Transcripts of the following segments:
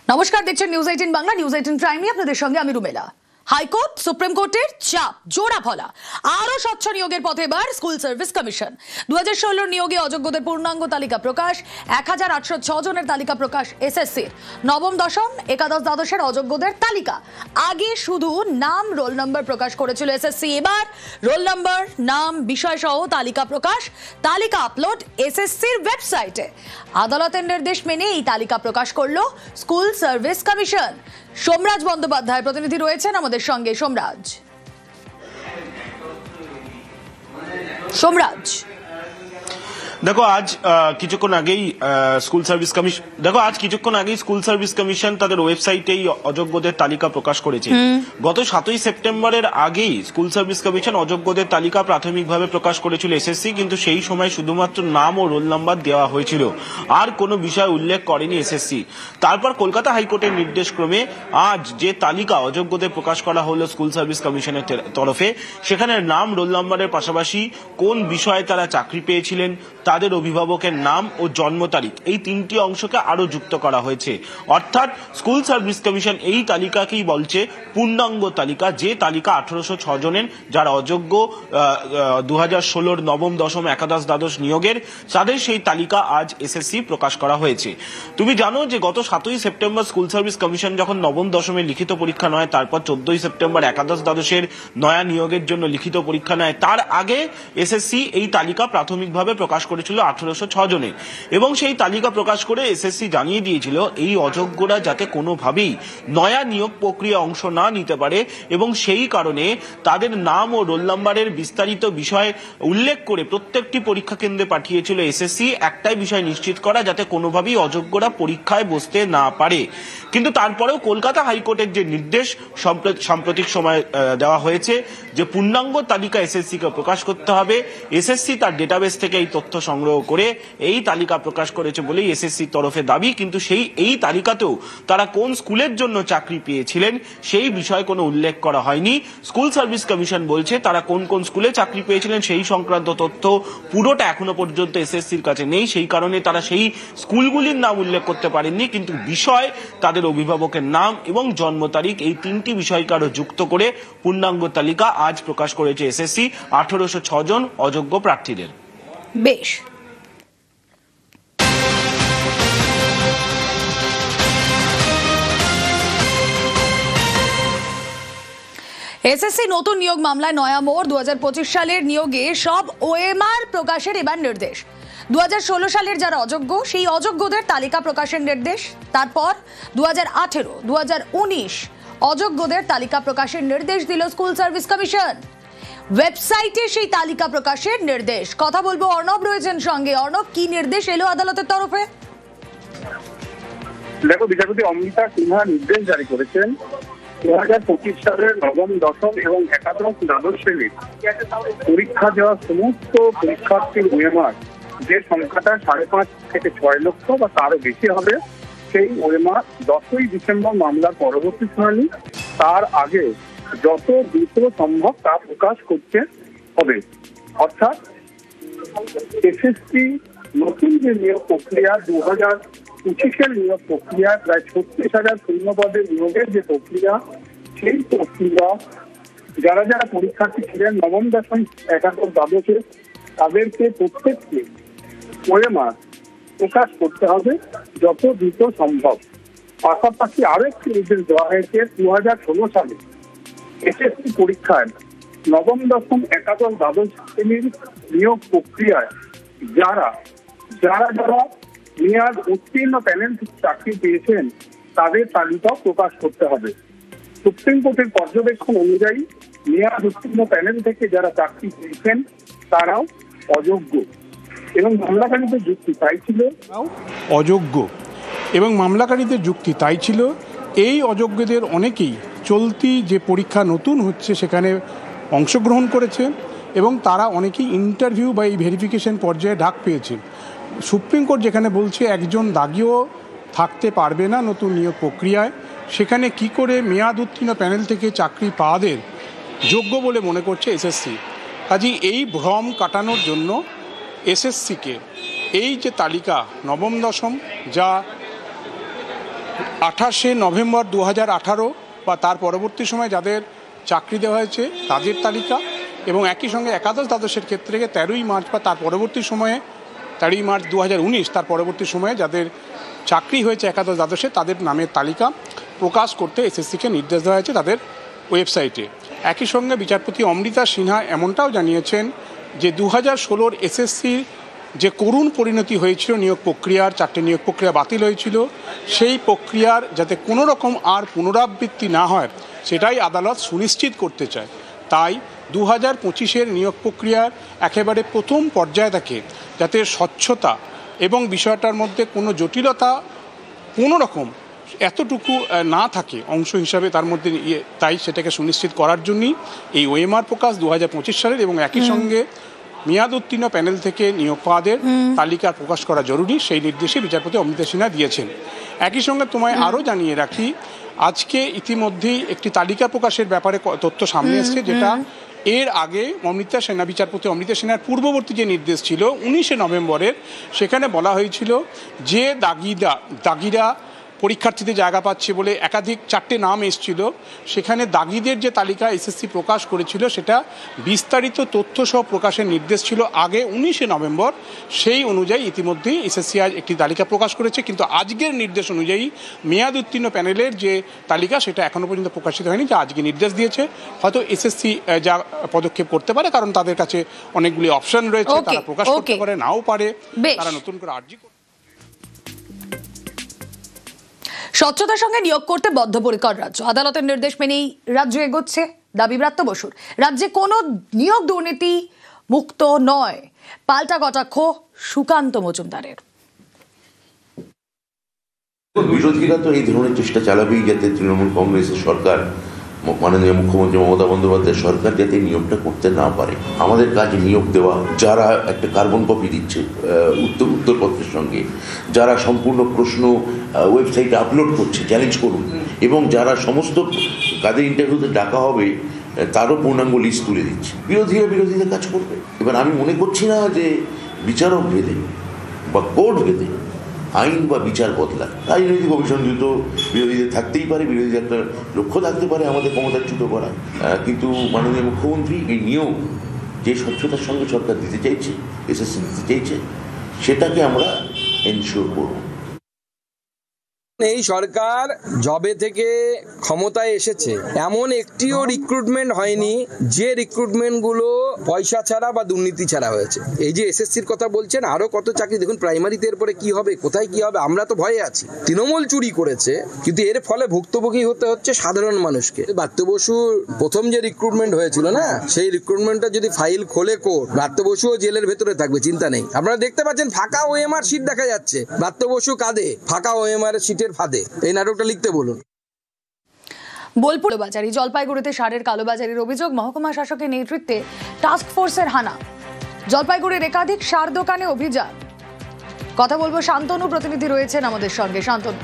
নমস্কার, দেখছেন news 18 Bangla. News 18 প্রাইমে আপনাদের সঙ্গে আমি রুমেলা। হাইকোর্ট সুপ্রিম কোর্টের চাপ জোড়া ফলা, আরো স্বচ্ছ নিয়োগের পথে এবার স্কুল সার্ভিস কমিশন। 2016 নিয়োগে অযোগ্যদের পূর্ণাঙ্গ তালিকা প্রকাশ, 1806 জনের তালিকা প্রকাশ এসএসসির। নবম দশম একাদশ দ্বাদশের অযোগ্যদের তালিকা। আগে শুধু নাম রোল নম্বর প্রকাশ করেছিল এসএসসি, এবার রোল নম্বর, নাম, বিষয় সহ তালিকা প্রকাশ, তালিকা আপলোড এসএসসির ওয়েবসাইটে। আদালতের নির্দেশ মেনে এই তালিকা প্রকাশ করলো school service commission. Somraj Bandyopadhyay প্রতিনিধি রয়েছেন আমাদের সঙ্গে। সোমরাজ, দেখো আজ কিছুক্ষণ আগেই স্কুল সার্ভিস কমিশন তাদের ওয়েবসাইটেই অযোগ্যদের তালিকা প্রকাশ করেছে। গত 7ই সেপ্টেম্বরের আগেই স্কুল সার্ভিস কমিশন অযোগ্যদের তালিকা প্রাথমিকভাবে প্রকাশ করেছিল এসএসসি, কিন্তু সেই সময় শুধুমাত্র নাম ও রোল নাম্বার দেওয়া হয়েছিল, আর কোনো বিষয় উল্লেখ করেনি এসএসসি। তারপর কলকাতা হাইকোর্টের নির্দেশক্রমে আজ যে তালিকা অযোগ্যদের প্রকাশ করা হলো স্কুল সার্ভিস কমিশনের তরফে, সেখানে নাম, রোল নাম্বারের পাশাপাশি কোন বিষয়ে তারা চাকরি পেয়েছিলেন, তাদের অভিভাবকের নাম ও জন্ম তারিখ, এই তিনটি অংশকে আরো যুক্ত করা হয়েছে। অর্থাৎ স্কুল সার্ভিস কমিশন এই তালিকাকেই বলছে পূর্ণাঙ্গ তালিকা, যে তালিকা 1806 জনের যারা অযোগ্য 2016 নবম দশম একাদশ দ্বাদশ নিয়োগের, তাদের সেই তালিকা আজ এসএসসি প্রকাশ করা হয়েছে। তুমি জানো যে গত 7ই সেপ্টেম্বর স্কুল সার্ভিস কমিশন যখন নবম দশমের লিখিত পরীক্ষা নয়, তারপর 14ই সেপ্টেম্বর একাদশ দ্বাদশের নয়া নিয়োগের জন্য লিখিত পরীক্ষা নেয়, তার আগে এসএসসি এই তালিকা প্রাথমিকভাবে প্রকাশ করেছিল 1806 জনের, এবং সেই তালিকা প্রকাশ করে এসএসসি জানিয়ে দিয়েছিল এই অযোগ্যরা যাতে কোনোভাবেই নয়া নিয়োগ প্রক্রিয়া অংশ না নিতে পারে, এবং সেই কারণে তাদের নাম ও রোল নাম্বারের বিস্তারিত বিষয় উল্লেখ করে প্রত্যেকটি পরীক্ষা কেন্দ্রে পাঠিয়েছিল এসএসসি, একটাই বিষয় নিশ্চিত করা যাতে কোনোভাবেই অযোগ্যরা পরীক্ষায় বসতে না পারে। কিন্তু তারপরেও কলকাতা হাইকোর্টের যে নির্দেশ সাম্প্রতিক সময় দেওয়া হয়েছে যে পূর্ণাঙ্গ তালিকা এসএসসি কে প্রকাশ করতে হবে, এসএসসি তার ডেটাবেস থেকে এই তথ্য সংগ্রহ করে এই তালিকা প্রকাশ করেছে বলেই এসএসসির তরফে দাবি। কিন্তু এই তালিকাতেও তারা কোন স্কুলের জন্য চাকরি পেয়েছিলেন সেই বিষয়ে কোনো উল্লেখ করা হয়নি। স্কুল সার্ভিস কমিশন বলছে তারা কোন কোন স্কুলে চাকরি পেয়েছিলেন সেই সংক্রান্ত তথ্য পুরোটা এখনো পর্যন্ত এসএসসির কাছে নেই, সেই কারণে তারা সেই স্কুলগুলির নাম উল্লেখ করতে পারেননি। কিন্তু বিষয়, তাদের অভিভাবকের নাম এবং জন্ম তারিখ, এই তিনটি বিষয়কে আরো যুক্ত করে পূর্ণাঙ্গ তালিকা আজ প্রকাশ করেছে এসএসসি 1806 জন অযোগ্য প্রার্থীদের। বেশ, এসএসসি নতুন নিয়োগ মামলায় নয়া মোড়। 2025 সালের নিয়োগে সব ওএমআর প্রকাশের এবার নির্দেশ। 2016 সালের যারা অযোগ্য, সেই অযোগ্যদের তালিকা প্রকাশের নির্দেশ। তারপর 2018, 2019 অযোগ্যদের তালিকা প্রকাশের নির্দেশ দিল স্কুল সার্ভিস কমিশন। ওয়েবসাইটে সেই তালিকা প্রকাশের নির্দেশ। কথা বলবো, অর্ণব রয়েছেন সঙ্গে। অর্ণব, কি নির্দেশ এলো আদালতের তরফে? দেখো, বিচারপতি অমৃতা সিনহা নির্দেশ জারি করেছেন 2025 সালের নবম দশম এবং একাদশ দ্বাদশ শ্রেণীর পরীক্ষা দেওয়া সমস্ত পরীক্ষার্থীর ওএমআর যে সংখ্যাটা 5.5 থেকে 6 লক্ষ বা তারও বেশি হবে, সেই ওএমআর 10ই ডিসেম্বর মামলার পরবর্তী শুনানি তার আগে যত দ্রুত সম্ভব তা প্রকাশ করতে হবে। অর্থাৎ এসএসসি নতুন যে নিয়োগ প্রক্রিয়া 2025 নিয়োগ প্রক্রিয়া, প্রায় 36,000 শূন্যপদের নিয়োগের যে প্রক্রিয়া, সেই প্রক্রিয়া যারা যারা পরীক্ষার্থী ছিলেন নবম দশম একাদশ দ্বাদশে, তাদেরকে প্রত্যেককে ওএমআর প্রকাশ করতে হবে যত দ্রুত সম্ভব। পাশাপাশি আরো একটি নির্দেশ দেওয়া হয়েছে 2016 সালে এসএসসি পরীক্ষায় নবম দশম একাদশ দ্বাদশ শ্রেণীর নিয়োগ প্রক্রিয়ায় যারা মেয়াদ উত্তীর্ণ প্যানেল থেকে চাকরি পেয়েছেন তাদের তালিকা প্রকাশ করতে হবে। সুপ্রিম কোর্টের পর্যবেক্ষণ অনুযায়ী মেয়াদ উত্তীর্ণ প্যানেল থেকে যারা চাকরি পেয়েছেন তারাও অযোগ্য, এবং মামলাকারীদের যুক্তি তাই ছিল এই অযোগ্যদের অনেকেই চলতি যে পরীক্ষা নতুন হচ্ছে সেখানে অংশগ্রহণ করেছেন, এবং তারা অনেকেই ইন্টারভিউ বা এই ভেরিফিকেশন পর্যায়ে ডাক পেয়েছেন। সুপ্রিম কোর্ট যেখানে বলছে একজন দাগিও থাকতে পারবে না নতুন নিয়োগ প্রক্রিয়ায়, সেখানে কি করে মেয়াদ উত্তীর্ণ প্যানেল থেকে চাকরি পাওয়াদের যোগ্য বলে মনে করছে এসএসসি। কাজেই এই ভ্রম কাটানোর জন্য এসএসসিকে এই যে তালিকা নবম দশম যা 28শে নভেম্বর 2018 বা তার পরবর্তী সময় যাদের চাকরি দেওয়া হয়েছে তাদের তালিকা, এবং একই সঙ্গে একাদশ দ্বাদশের ক্ষেত্রে 13ই মার্চ বা তার পরবর্তী সময়ে 13ই মার্চ 2019 তার পরবর্তী সময়ে যাদের চাকরি হয়েছে একাদশ দ্বাদশে তাদের নামের তালিকা প্রকাশ করতে এসএসসিকে নির্দেশ দেওয়া হয়েছে তাদের ওয়েবসাইটে। একই সঙ্গে বিচারপতি অমৃতা সিনহা এমনটাও জানিয়েছেন যে 2016 এসএসসির যে করুণ পরিণতি হয়েছিল নিয়োগ প্রক্রিয়ার, 4টে নিয়োগ প্রক্রিয়া বাতিল হয়েছিল, সেই প্রক্রিয়ার যাতে কোনো রকম আর পুনরাবৃত্তি না হয় সেটাই আদালত সুনিশ্চিত করতে চায়। তাই 2025-এর নিয়োগ প্রক্রিয়ার একেবারে প্রথম পর্যায়ে থাকে যাতে স্বচ্ছতা এবং বিষয়টার মধ্যে কোনো জটিলতা কোনো রকম এতটুকু না থাকে অংশ হিসাবে তার মধ্যে, তাই সেটাকে সুনিশ্চিত করার জন্যই এই ওএমআর প্রকাশ 2025 সালের, এবং একই সঙ্গে মেয়াদ উত্তীর্ণ প্যানেল থেকে নিয়োগ পাওয়াদের তালিকা প্রকাশ করা জরুরি, সেই নির্দেশে বিচারপতি অমৃতা সিনহা দিয়েছেন। একই সঙ্গে তোমায় আরও জানিয়ে রাখি, আজকে ইতিমধ্যেই একটি তালিকা প্রকাশের ব্যাপারে তথ্য সামনে এসছে, যেটা এর আগে বিচারপতি অমৃতা সিনহার পূর্ববর্তী যে নির্দেশ ছিল 19শে নভেম্বরের, সেখানে বলা হয়েছিল যে দাগিরা পরীক্ষার্থীদের জায়গা পাচ্ছে বলে একাধিক 4টে নাম এসেছিল, সেখানে দাগিদের যে তালিকা এসএসসি প্রকাশ করেছিল সেটা বিস্তারিত তথ্য সহ প্রকাশের নির্দেশ ছিল আগে 19শে নভেম্বর। সেই অনুযায়ী ইতিমধ্যেই এসএসসি আজ একটি তালিকা প্রকাশ করেছে, কিন্তু আজকের নির্দেশ অনুযায়ী মেয়াদ উত্তীর্ণ প্যানেলের যে তালিকা সেটা এখনও পর্যন্ত প্রকাশিত হয়নি, যা আজকে নির্দেশ দিয়েছে। হয়তো এসএসসি যা পদক্ষেপ করতে পারে, কারণ তাদের কাছে অনেকগুলি অপশন রয়েছে, তারা প্রকাশ করতে পারে, নাও পারে, তারা নতুন করে আর্জি। স্বচ্ছতার সঙ্গে নিয়োগ করতে বদ্ধপরিকর রাজ্য, আদালতের নির্দেশ মেনেই রাজ্য এগোচ্ছে, দাবি ব্রাত্য বসুর। রাজ্যে কোনো নিয়োগ দুর্নীতি মুক্ত নয়, পাল্টা কটাক্ষ সুকান্ত মজুমদারের। বিরোধীরা তো এই ধরনের চেষ্টা চালাবেই যাতে তৃণমূল কংগ্রেসের সরকার, মাননীয় মুখ্যমন্ত্রী মমতা বন্দ্যোপাধ্যায়ের সরকার যাতে নিয়োগটা করতে না পারে। আমাদের কাজে নিয়োগ দেওয়া, যারা একটা কার্বন কপি দিচ্ছে উত্তরপত্রের সঙ্গে, যারা সম্পূর্ণ প্রশ্ন ওয়েবসাইটে আপলোড করছে, চ্যালেঞ্জ করুন, এবং যারা সমস্ত কাদের ইন্টারভিউতে ডাকা হবে তারও পূর্ণাঙ্গ লিস্ট তুলে দিচ্ছে। বিরোধীদের কাজ করবে। এবার আমি মনে করছি না যে বিচারক ভেদে বা কোর্ট ভেদে আইন বা বিচার বদলায়। রাজনৈতিক অভিসন্ধিত বিরোধীদের থাকতেই পারে, বিরোধীদের একটা লক্ষ্য থাকতে পারে আমাদের ক্ষমতাচ্যুত করা, কিন্তু মাননীয় মুখ্যমন্ত্রী এই নিয়োগ যে স্বচ্ছতার সঙ্গে সরকার দিতে চাইছে, এসএসসি দিতে চাইছে, সেটাকে আমরা এনশিওর করব। এই সরকার জবে থেকে ক্ষমতায় এসেছে এমন একটিও রিক্রুটমেন্ট হয়নি যে রিক্রুটমেন্ট গুলো পয়সা ছাড়া বা দুর্নীতি ছাড়া হয়েছে। এই যে এসএসসির কথা বলছেন, আরো কত চাকরি দেখুন, প্রাইমারিতে এরপরে কি হবে, কোথায় কি হবে, আমরা তো ভয়ে আছি। তৃণমূল চুরি করেছে, কিন্তু এর ফলে ভুক্তভোগী হতে হচ্ছে সাধারণ মানুষকে। ব্রাত্য বসুর প্রথম যে রিক্রুটমেন্ট হয়েছিল না, সেই রিক্রুটমেন্টটা যদি ফাইল খোলে কোর্ট, ব্রাত্য বসুও জেলের ভেতরে থাকবে, চিন্তা নেই। আপনারা দেখতে পাচ্ছেন ফাঁকা ওএমআর সিট দেখা যাচ্ছে, ব্রাত্য বসু কাঁদে ফাঁকা ওএমআর সিটের ফাঁদে। এই নাটকটা লিখতে বলুন। বোলপুর বাজারি জলপাইগুড়িতে সারের কালোবাজারির অভিযোগ, মহকুমা শাসকের নেতৃত্বে টাস্ক ফোর্সের হানা, জলপাইগুড়ির একাধিক সার দোকানে অভিযান। কথা বলবো, শান্তনু প্রতিনিধি রয়েছেন আমাদের সঙ্গে। শান্তনু,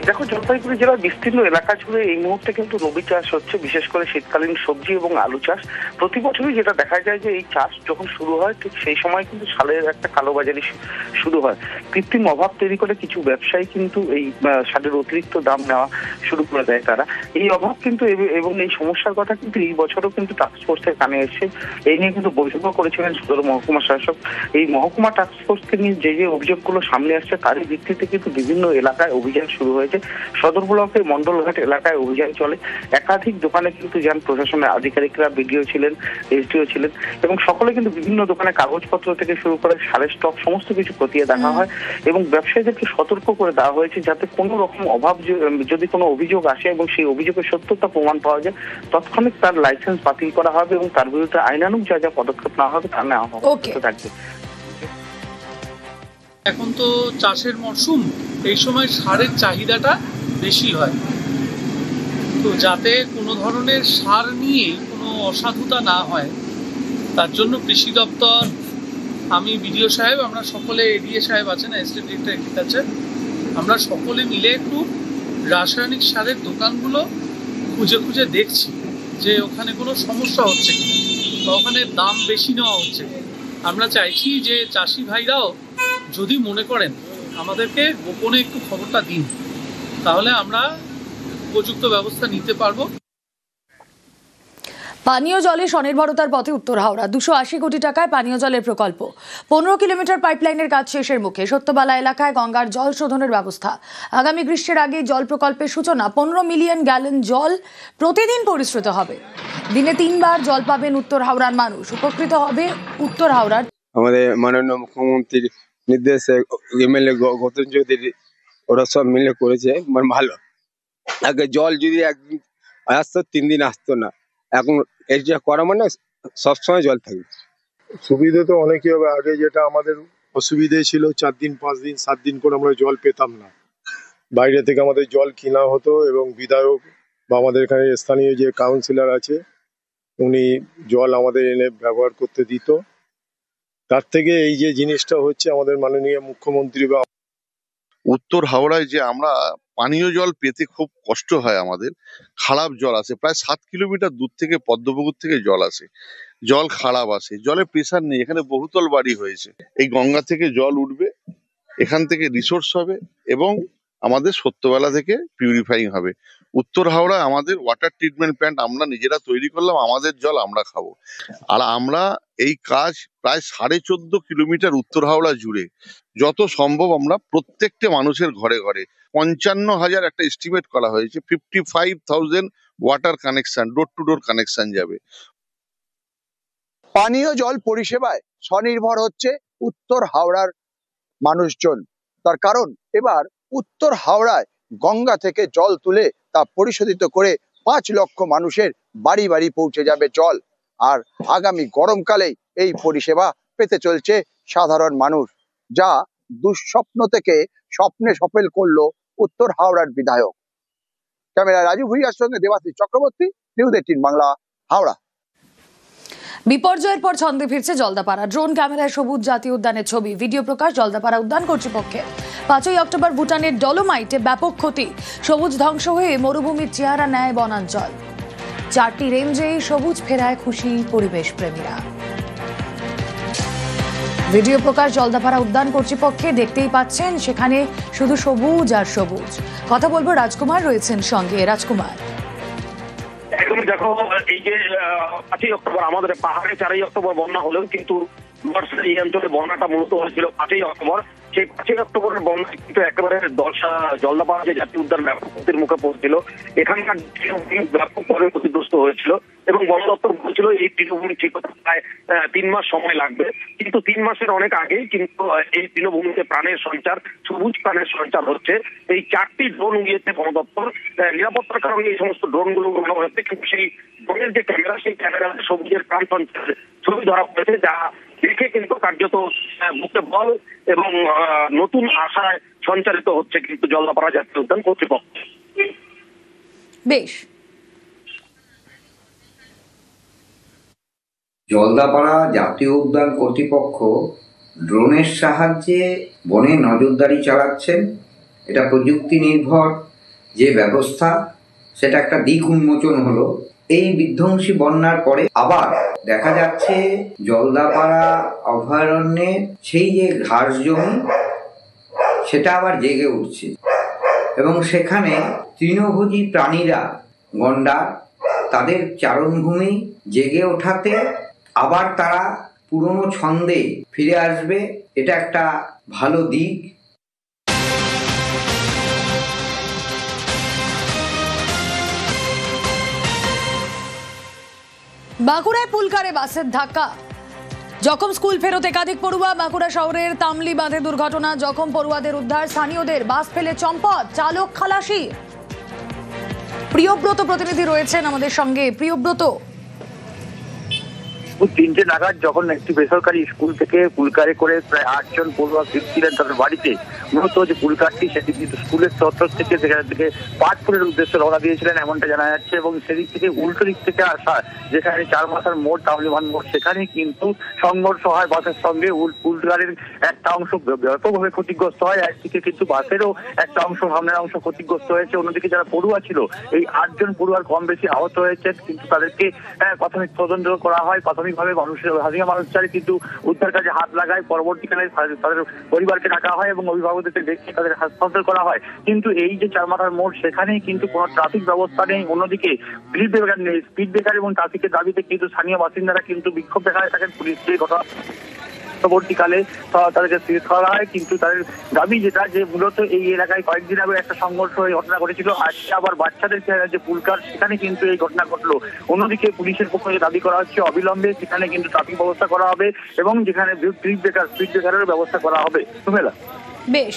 দেখো, জলপাইগুড়ি জেলার বিস্তীর্ণ এলাকা জুড়ে এই মুহূর্তে কিন্তু রবি চাষ হচ্ছে, বিশেষ করে শীতকালীন সবজি এবং আলু চাষ। প্রতি বছরই যেটা দেখা যায় যে এই চাষ যখন শুরু হয় ঠিক সেই সময় কিন্তু সারের একটা কালোবাজারি শুরু হয়। কৃত্রিম অভাব তৈরি করে কিছু ব্যবসায়ী কিন্তু এই সারের অতিরিক্ত দাম নেওয়া শুরু করে দেয় তারা। এই অভাব কিন্তু এবং এই সমস্যার কথা কিন্তু এই বছরও কিন্তু টাস্ক ফোর্সের কানে এসে এই নিয়ে কিন্তু বৈঠকও করেছিলেন সদর মহকুমা শাসক। এই মহকুমা টাস্ক ফোর্সকে নিয়ে যে যে অভিযোগগুলো সামনে আসছে তারই ভিত্তিতে কিন্তু বিভিন্ন এলাকায় অভিযান শুরু হয়েছে। সদর ব্লকের মন্ডলঘাট এলাকায় অভিযান চলে, একাধিক দোকানে কিন্তু যান প্রশাসনের আধিকারিকরা, বিডিও ছিলেন, এসডিও ছিলেন, এবং সকলে কিন্তু বিভিন্ন দোকানে কাগজপত্র থেকে শুরু করে সারের স্টক সমস্ত কিছু খতিয়ে দেখা হয় এবং ব্যবসায়ীদেরকে সতর্ক করে দেওয়া হয়েছে যাতে কোনো রকম অভাব, যদি কোনো অভিযোগ আসে এবং সেই অভিযোগের সত্যতা প্রমাণ পাওয়া যায়, তৎক্ষণিক তার লাইসেন্স বাতিল করা হবে এবং তার বিরুদ্ধে আইনানুগ যা যা পদক্ষেপ নেওয়া হবে তা নেওয়া থাকবে। এখন তো চাষের মরশুম, এই সময় সারের চাহিদাটা বেশি হয়, তো যাতে কোনো ধরনের সার নিয়ে কোনো অসাধুতা না হয় তার জন্য কৃষি দপ্তর, আমি বিডিও সাহেব, আমরা সকলে, এডিএ সাহেব আছেন, অ্যাসিস্ট্যান্ট ডিরেক্টর এগ্রিকালচার, আমরা সকলে মিলে একটু রাসায়নিক সারের দোকানগুলো খুঁজে খুঁজে দেখছি যে ওখানে কোনো সমস্যা হচ্ছে কিনা বা ওখানে দাম বেশি নেওয়া হচ্ছে। আমরা চাইছি যে চাষি ভাইরাও যদি মনে করেন আমাদেরকে গোপনে একটু খবরটা দিন, তাহলে আমরা উপযুক্ত ব্যবস্থা নিতে পারবো। পানীয় জলে স্বনির্ভরতার পথে উত্তর হাওড়া 280 কোটি টাকায় পানীয় জলের প্রকল্প। 15 কিলোমিটার পাইপলাইনের কাজ শেষের মুখে। সত্যবালা এলাকায় গঙ্গার জল শোধনের ব্যবস্থা। আগামী গ্রীষ্মের আগে জল প্রকল্পের সূচনা। 15 মিলিয়ন গ্যালন জল প্রতিদিন পরিশ্রুত হবে। দিনে 3 বার জল পাবেন উত্তর হাওড়ার মানুষ। উপকৃত হবে উত্তর হাওড়ার। আমাদের মাননীয় মুখ্যমন্ত্রীর নির্দেশে এমএলএ গৌতম চৌধুরী ওরা সব মিলে করেছে, মানে ভালো। আগে জল যদি একদিন আসতো 3 দিন আসতো না, এখন এটা করা মানে সবসময় জল থাকবে। সুবিধা তো অনেকই হবে। আগে যেটা আমাদের অসুবিধে ছিল 4 দিন 5 দিন 7 দিন করে আমরা জল পেতাম না, বাইরে থেকে আমাদের জল কিনা হতো এবং বিধায়ক বা আমাদের এখানে স্থানীয় যে কাউন্সিলর আছে উনি জল আমাদের এনে ব্যবহার করতে দিত। তার থেকে এই যে জিনিসটা হচ্ছে আমাদের মাননীয় মুখ্যমন্ত্রী বা উত্তর হাওড়ায় যে আমরা পানীয় জল পেতে খুব কষ্ট হয়, আমাদের খারাপ জল আসে। প্রায় 7 কিলোমিটার দূর থেকে পদ্মপুকুর থেকে জল আসে, জল খারাপ আসে, জলে প্রেসার নেই। এখানে বহুতল বাড়ি হয়েছে। এই গঙ্গা থেকে জল উঠবে, এখান থেকে রিসোর্স হবে এবং আমাদের সত্যবেলা থেকে পিউরিফাইং হবে। উত্তর হাওড়া আমাদের ওয়াটার ট্রিটমেন্ট প্ল্যান্ট আমরা নিজেরা তৈরি করলাম, আমাদের জল আমরা খাবো। আর আমরা এই কাজ প্রায় 14.5 কিলোমিটার উত্তর হাওড়া জুড়ে যত সম্ভব আমরা প্রত্যেকটা মানুষের ঘরে ঘরে 55,000 একটা এস্টিমেট করা হয়েছে, 55,000 water connection, door to door connection যাবে। পানীয় জল পরিষেবায় স্বনির্ভর হচ্ছে উত্তর হাওড়ার মানুষজন। তার কারণ এবার উত্তর হাওড়ায় গঙ্গা থেকে জল তুলে তা পরিশোধিত করে 5 লক্ষ মানুষের বাড়ি বাড়ি পৌঁছে যাবে জল। আর আগামী গরমকালে এই পরিষেবা পেতে চলছে সাধারণ মানুষ, যা দুঃস্বপ্ন থেকে স্বপ্নে সফল করলো উত্তর হাওড়ার বিধায়ক। ক্যামেরা রাজু ভুইয়ার সঙ্গে দেবাশিস চক্রবর্তী, নিউজ 18 বাংলা, হাওড়া। বিপর্যয়ের পর ছন্দে ফিরছে জলদাপাড়া। ড্রোন ক্যামেরায় সবুজ জাতীয় উদ্যানের ছবি। ভিডিও প্রকাশ জলদাপাড়া উদ্যান কর্তৃপক্ষের। 5ই অক্টোবর ভুটানের ডলোমাইটে ব্যাপক ক্ষতি। সবুজ ধ্বংস হয়ে মরুভূমির চেহারা নেয় বনাঞ্চল। 4টি রেঞ্জে সবুজ ফেরায় খুশি পরিবেশ প্রেমীরা। ভিডিও প্রকাশ জলদাপাড়া উদ্যান কর্তৃপক্ষে। দেখতেই পাচ্ছেন সেখানে শুধু সবুজ আর সবুজ। কথা বলবো, রাজকুমার রয়েছেন সঙ্গে। রাজকুমার, একদমই দেখো, এই যে 5ই অক্টোবর আমাদের পাহাড়ে 4ই অক্টোবর বন্যা হলেও কিন্তু বর্ষার এই অঞ্চলে বন্যাটা মূলত হয়েছিল 5ই অক্টোবর। সেই 5ই অক্টোবরের বন্যা কিন্তু একেবারে জলদাপাড়া যে জাতীয় উদ্যান ব্যাপক ক্ষতির মুখে পড়ছিল। এখানকার ব্যাপকভাবে ক্ষতিগ্রস্ত হয়েছিল এবং বন দপ্তর বলছিল এই তৃণভূমি ঠিক হতে প্রায় 3 মাস সময় লাগবে। কিন্তু 3 মাসের অনেক আগেই কিন্তু এই তৃণভূমিতে প্রাণের সঞ্চার, সবুজ প্রাণের সঞ্চার হচ্ছে। এই 4টি ড্রোন উড়িয়েছে বন দপ্তর। নিরাপত্তার কারণে এই সমস্ত ড্রোন গুলো উড়ানো হয়েছে, কিন্তু সেই ড্রোনের যে ক্যামেরা, সেই ক্যামেরাতে সবুজের প্রাণ সঞ্চার ছবি ধরা পড়েছে, যা দেখে কিন্তু কার্যত বুকে বল এবং নতুন আশায় সঞ্চারিত হচ্ছে কিন্তু জলদাপাড়া জাতীয় উদ্যান কর্তৃপক্ষ। বেশ, জলদাপাড়া জাতীয় উদ্যান কর্তৃপক্ষ ড্রোনের সাহায্যে বনে নজরদারি চালাচ্ছেন। এটা প্রযুক্তি নির্ভর যে ব্যবস্থা, সেটা একটা দিক উন্মোচন হলো। এই বিধ্বংসী বন্যার পরে আবার দেখা যাচ্ছে জলদাপাড়া অভয়ারণ্যে সেই যে ঘাস জমি, সেটা আবার জেগে উঠছে এবং সেখানে তৃণভোজী প্রাণীরা, গন্ডার, তাদের চারণভূমি জেগে ওঠাতে আবার তারা পুরনো ছন্দে ফিরে আসবে। এটা একটা ভালো দিক। বাঁকুড়ায় পুলকারে বাসের ধাক্কা, জখম স্কুল ফেরত একাধিক পড়ুয়া। বাঁকুড়া শহরের তামলি বাঁধে দুর্ঘটনা, জখম পড়ুয়াদের উদ্ধার। স্থানীয়দের বাস ফেলে চম্পট, চালক খালাসি। প্রিয়ব্রত প্রতিনিধি রয়েছেন আমাদের সঙ্গে। প্রিয়ব্রত, 3টে নাগাদ যখন একটি বেসরকারি স্কুল থেকে পুলকারে করে প্রায় 8 জন পড়ুয়া ফিরছিলেন তাদের বাড়িতে, মূলত যে পুলকারটি সেটি কিন্তু স্কুলের চত্বর থেকে সেখান থেকে পাটপুরের উদ্দেশ্যে রওনা দিয়েছিলেন এমনটা জানা যাচ্ছে। এবং সেদিক থেকে উল্টো দিক থেকে আসা যেখানে 4 মাথার মোড়, তামলিবান মোড়, সেখানে কিন্তু সংঘর্ষ হয় বাসের সঙ্গে। পুলকারের একটা অংশ ব্যাপকভাবে ক্ষতিগ্রস্ত হয়, একদিকে কিন্তু বাসেরও একটা অংশ, সামনের অংশ ক্ষতিগ্রস্ত হয়েছে। অন্যদিকে যারা পড়ুয়া ছিল, এই 8 জন পড়ুয়ার কম বেশি আহত হয়েছে, কিন্তু তাদেরকে প্রাথমিক তদন্ত করা হয়। প্রাথমিকভাবে স্বাভাবিকভাবে স্থানীয় মানুষের কিন্তু উদ্ধার কাজে হাত লাগায়। পরবর্তীকালে তাদের পরিবারকে ডাকা হয় এবং অভিভাবকদেরকে দেখে তাদের হস্তান্তর করা হয়। কিন্তু এই যে চারমাথার মোড়, সেখানেই কিন্তু কোনো ট্রাফিক ব্যবস্থা নেই, অন্যদিকে স্পিড ব্রেকার নেই। স্পিড ব্রেকার এবং ট্রাফিকের দাবিতে কিন্তু স্থানীয় বাসিন্দারা কিন্তু বিক্ষোভ দেখায় থাকেন। পুলিশ যে ঘটনা পরবর্তীকালে তাদেরকে স্থির করা হয়, কিন্তু তাদের দাবি যেটা যে মূলত এই এলাকায় কয়েকদিন আগে একটা সংঘর্ষ ঘটনা ঘটেছিল, আজকে আবার বাচ্চাদের যে পুলকার সেখানে কিন্তু এই ঘটনা ঘটলো। অন্যদিকে পুলিশের পক্ষ থেকে দাবি করা হচ্ছে অবিলম্বে সেখানে কিন্তু ট্রাফিক ব্যবস্থা করা হবে এবং যেখানে স্পিড ব্রেকারের ব্যবস্থা করা হবে। সুমেলা, বেশ।